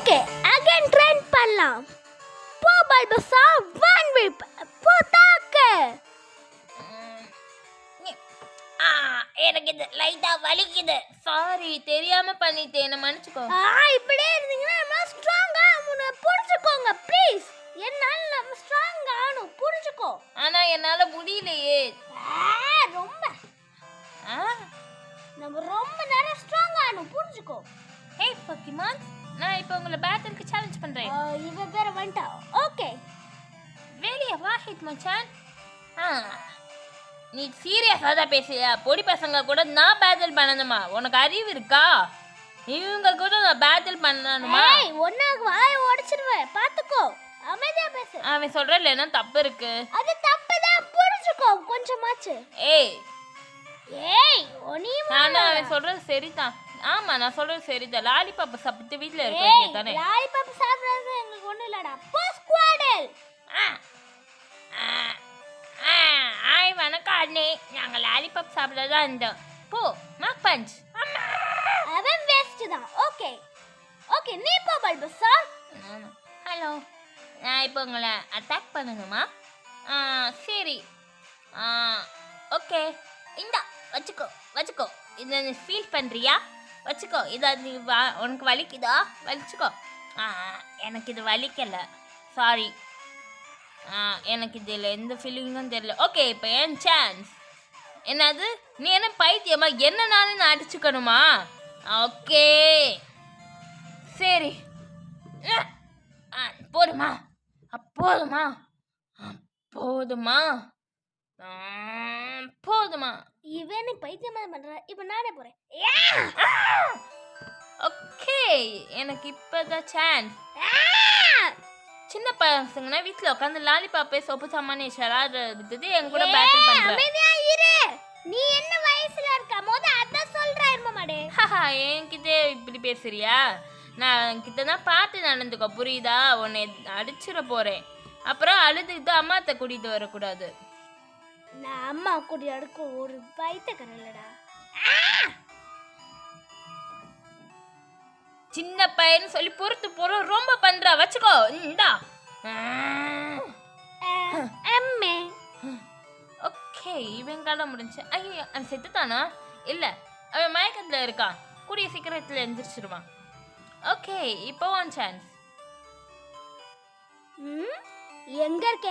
Okay again train பண்ணலாம். போ பல்பஸா one வீப் போ தாக்கு. எனக்கு இது லைட்டா வலிக்குது. சாரி, தெரியாம பண்ணிட்டேன், என்ன மன்னிச்சுக்கோ. இப்படியே இருந்தீங்கன்னா நம்ம ஸ்ட்ராங்கா முன்ன புரிஞ்சுக்கோங்க ப்ளீஸ். என்னால நம்ம ஸ்ட்ராங் ஆகணும் புரிஞ்சுக்கோ. ஆனா என்னால முடியலையே. ரொம்ப நம்ம ரொம்ப நேரம் ஸ்ட்ராங் ஆகணும் புரிஞ்சுக்கோ. ஹே போக்கிமான், நான் இப்போ உங்களை பேட்டிலுக்கு சேலஞ்ச் பண்றேன். இவ பேர வந்துட்டா. ஓகே வெளியே வா ஹிட் மச்சான். நீ சீரியஸா தான் பேசுறியா? பொடி பசங்க கூட நான் பேட்டில் பண்ணணுமா? உனக்கு அறிவு இருக்கா? இவங்க கூட நான் பேட்டில் பண்ணணுமா? ஒன்னாக வாயை உடைச்சிடுவேன் பாத்துக்கோ. அமைதியா பேசு. அவன் சொல்றல என்ன தப்பு இருக்கு? அது தப்பு தான் புரிஞ்சுக்கோ கொஞ்சமாச்சு. ஏய் ஒனியும் அவன் சொல்றது சரிதான். ஆமா, நான் சொல்றது சரிதான். லாலிபாப் சாப்பிட்டு வீட்ல இருக்கீங்க தானே? லாலிபாப் சாப்பிடுறது எங்களுக்கு ஒண்ணும் இல்லடா. போ ஸ்குவாடல். வணக்கம் அண்ணே, நாங்க லாலிபாப் சாப்பிடறதா இருந்தோம். போ மாக் பஞ்ச். அவன் வேஸ்ட் தான். ஓகே ஓகே நீ போ பல்பஸா. ஹலோ, நான் இப்போ உங்களை அட்டாக் பண்ணணுமா? சரி, ஓகே, இந்தா வச்சுக்கோ வச்சுக்கோ. இதை நீ ஃபீல் பண்ணுறியா? வச்சுக்கோ. இதை நீ உனக்கு வலிக்குதா? வலிச்சுக்கோ. எனக்கு இது வலிக்கலை, சாரி. எனக்கு இதில் எந்த ஃபீலிங்கும் தெரியல. ஓகே, இப்போ என் சான்ஸ். என்னது, நீ என்ன பைத்தியமா? என்னனாலும் நான் அடிச்சுக்கணுமா? ஓகே சரி, போதுமா போதுமா போதுமா போதுமா? இவன் பைத்தியமா பண்ற. இப்போ நானே போறேன். ஓகே, எனக்கு இப்போதான் சான்ஸ். சின்ன பசங்கன்னா வீட்டில் உட்காந்து லாலிபாப்பே சோப்பு சாமானே ஷராது விட்டுட்டு என் கூட பேட்டில் பண்றேன். நீ என்ன வயசுல இருக்க போது அதான் சொல்றா இருமாடே. என்கிட்ட இப்படி பேசுறியா? நான் கிட்ட தான் பார்த்து நடந்துக்கோ, புரியுதா? உன்னை அடிச்சிட போறேன். அப்புறம் அழுதுகிட்டு அம்மாத்த கூட்டிட்டு வரக்கூடாது. நான் அம்மா கூட்டி அடுக்க ஒரு பைத்தியக்காரன்லடா. சின்ன பையன் சொல்லி பொறுத்து போற ரொம்ப பண்றா. வச்சுக்கோ. இந்தா. அம்மே. ஓகே, இவன் காலம் முடிஞ்சு. ஐயோ, அவன் செத்துட்டானா? இல்ல, அவன் மயக்கத்துல இருக்கான். கூடிய சீக்கிரத்துல எந்திரிச்சிருவான். ஓகே, இப்போ ஒன் சான்ஸ். எங்க இருக்க?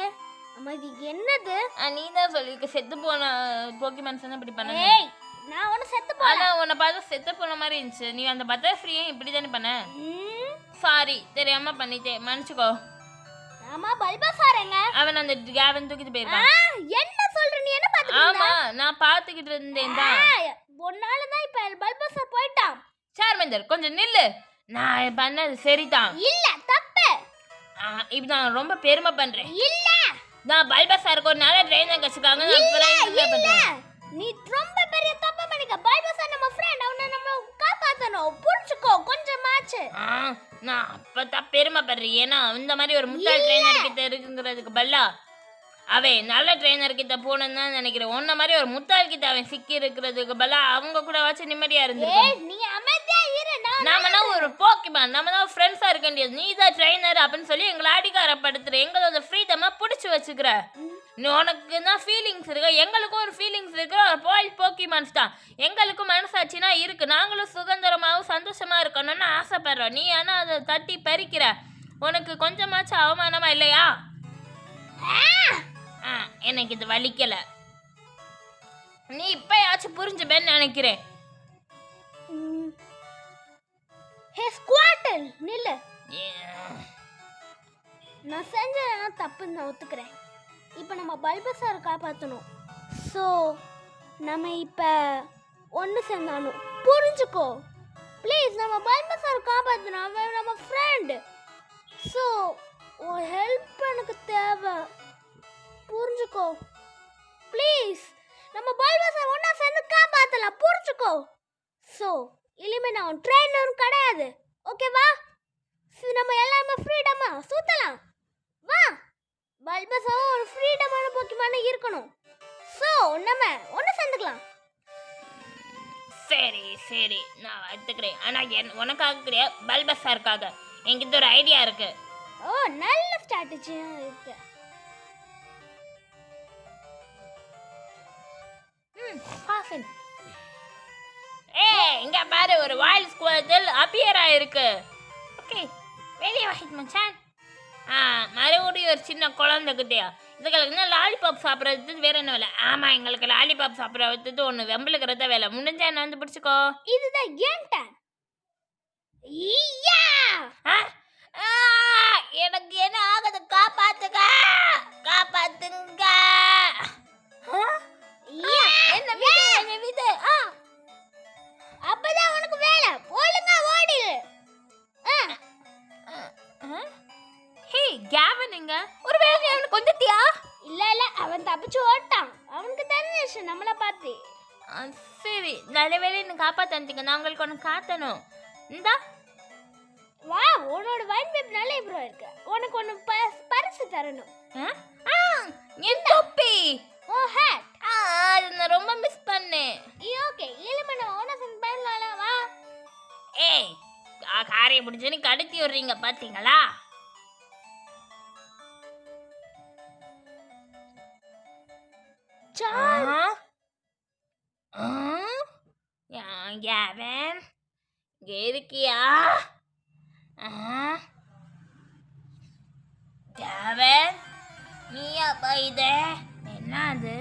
அம்மா இது என்னது? நீ தான் சொல்லிருக்க செத்து போன போக்கிமான் சொன்னா இப்படி பண்ண. ஏய், நான் ஒன்னு செத்து போல. ஆனா உன்னை பார்த்து செத்து போன மாதிரி இருந்துச்சு. நீ அந்த பட்டர்ஃப்ளீயை இப்படி தானே பண்ண? சாரி, தெரியாம பண்ணிட்டேன், மன்னிச்சுக்கோ. ஆமா, பல்பஸாரங்க. அவன் அந்த கேவன் தூக்கிட்டு போயிருக்கான். என்ன சொல்ற நீ? என்ன பாத்துக்கிட்ட? ஆமா, நான் பாத்துக்கிட்டு இருந்தேன் தான். ஒன்னால தான் இப்ப பல்பஸார் போய்ட்டான். சார்மேந்தர், கொஞ்சம் நில்லு. நான் பண்ணது சரிதான். இல்ல, தப்பு. இப்ப நான் ரொம்ப பெருமை பண்றேன். இல்ல, நான் பல்பஸாருக்கு ஒரு நல்ல ட்ரெயினர் கச்சுக்காங்க. நீ ரொம்ப பெரிய தப்பு பண்ணிக்க. பல்பஸார் நம்ம ஃப்ரெண்ட், அவனை நம்ம காப்பாத்தணும் புரிஞ்சுக்கோ கொஞ்சமாச்சு. நான் அப்பதான் பெருமை பண்றேன். ஏன்னா இந்த மாதிரி ஒரு முட்டாள் ட்ரெயினர் கிட்ட இருக்குங்கிறதுக்கு பல்லா அவன் நல்ல ட்ரெயினர் கிட்ட போகணும்னு தான் நினைக்கிறேன். உன்ன மாதிரி ஒரு முட்டாள் கிட்ட அவன் சிக்கி இருக்கிறதுக்கு பல்லா அவங்க கூட வச்சு நிம்மதியா இருந்திருப்பான். நீ அமைதியா இரு. நாம ஒரு போக்கிமான், நம்ம தான் ஃப்ரெண்ட்ஸா இருக்க வேண்டியது. நீ தான் ட்ரெயினர் அப்படின்னு சொல்லி எங்களை அடிக்காரப்படுத்துற. எங்களோட ஃப்ரீடமா பிடிச்சி வச்சுக்கிற. உனக்கு தான் ஃபீலிங்ஸ் இருக்கு, எங்களுக்கும் ஒரு ஃபீலிங்ஸ் இருக்கு. போய் போக்கிமான்ஸ் தான். எங்களுக்கும் மனசாட்சினா இருக்கு. நாங்களும் சுதந்திரமாகவும் சந்தோஷமா இருக்கணும்னு ஆசைப்படுறோம். நீ ஆனா அதை தட்டி பறிக்கிற. உனக்கு கொஞ்சமாச்சும் அவமானமா இல்லையா? எனக்கு இது வலிக்கல. நீ இப்பயாச்சும் புரிஞ்சுப்பேன்னு நினைக்கிறேன். ஹே ஸ்குவாட்டல், நில்லு. நான் செஞ்சது தப்புன்னு நான் ஒத்துக்கிறேன். இப்போ நம்ம பல்பஸாரை காப்பாற்றணும். ஸோ நம்ம இப்போ ஒன்று சேர்ந்தாலும் புரிஞ்சுக்கோ ப்ளீஸ். நம்ம பல்பஸாரை காப்பாற்றணும். அவன் நம்ம ஃப்ரெண்டு. ஸோ உன் ஹெல்ப் எனக்கு தேவை, புரிஞ்சுக்கோ ப்ளீஸ். நம்ம பல்பஸார் ஒன்றா சேர்ந்து காப்பாற்றலாம், புரிஞ்சுக்கோ. ஸோ இனிமே நான் ட்ரெயினரும் கிடையாது, ஓகேவா? நம்ம எல்லாமே ஃப்ரீடமா சுத்தலாம், வா. பல்பஸாவும் ஒரு ஃப்ரீடமான போக்கிமான இருக்கணும். ஸோ நம்ம ஒன்று சேர்ந்துக்கலாம். சரி சரி, நான் எடுத்துக்கிறேன். ஆனால் உனக்காக கிடையாது, பல்பஸாருக்காக. என்கிட்ட ஒரு ஐடியா இருக்கு. ஓ நல்ல ஸ்ட்ராட்டஜியும் இருக்கு. பாஃபின். இங்க பாரு ஒரு வாயில் ஸ்குவாட்டில் அப்பியர் ஆயிருக்கு. ஓகே வெளியே வாங்கிட்டு மச்சான். மறுபடியும் ஒரு சின்ன குழந்தைகிட்டயா இதுகளுக்கு என்ன லாலிபாப் சாப்பிட்றது வேற என்ன வேலை? ஆமாம் எங்களுக்கு லாலிபாப் சாப்பிட்றது ஒன்று வெம்பலுக்கிறத வேலை. முடிஞ்சா என்ன வந்து பிடிச்சிக்கோ. இதுதான் ஏன் டைம். ஈயா எனக்கு என்ன ஆகுது? காப்பாத்துங்க காப்பாத்துங்க. என்ன விது? அப்பதான் உனக்கு வேலை. ஒழுங்கா ஓடிடு. ஹே கேவன் எங்க? ஒரு வேலை அவனுக்கு வந்துட்டியா? இல்ல அவன் தப்பிச்சு ஓட்டான். அவனுக்கு தெரிஞ்சிச்சு நம்மள பார்த்து. சரி நல்ல வேலை என்ன காப்பாத்தீங்க. நான் உங்களுக்கு ஒன்று காத்தணும். இந்தா வா உன்னோட வைன் பேப் நல்ல ப்ரோ இருக்கு. உனக்கு ஒன்று பரிசு தரணும். என் தொப்பி. ஓ ஹேட். அது நான் ரொம்ப மிஸ் பண்ணேன். ஓகே இளமண ஓனசன் பண்ணலாம்ல வா. ஏய் காரையை பிடிச்சோன்னு கடத்தி விடுறீங்க பார்த்தீங்களா? கேவன் இங்கே இருக்கியா? கேவன் நீயா இது? என்ன அது?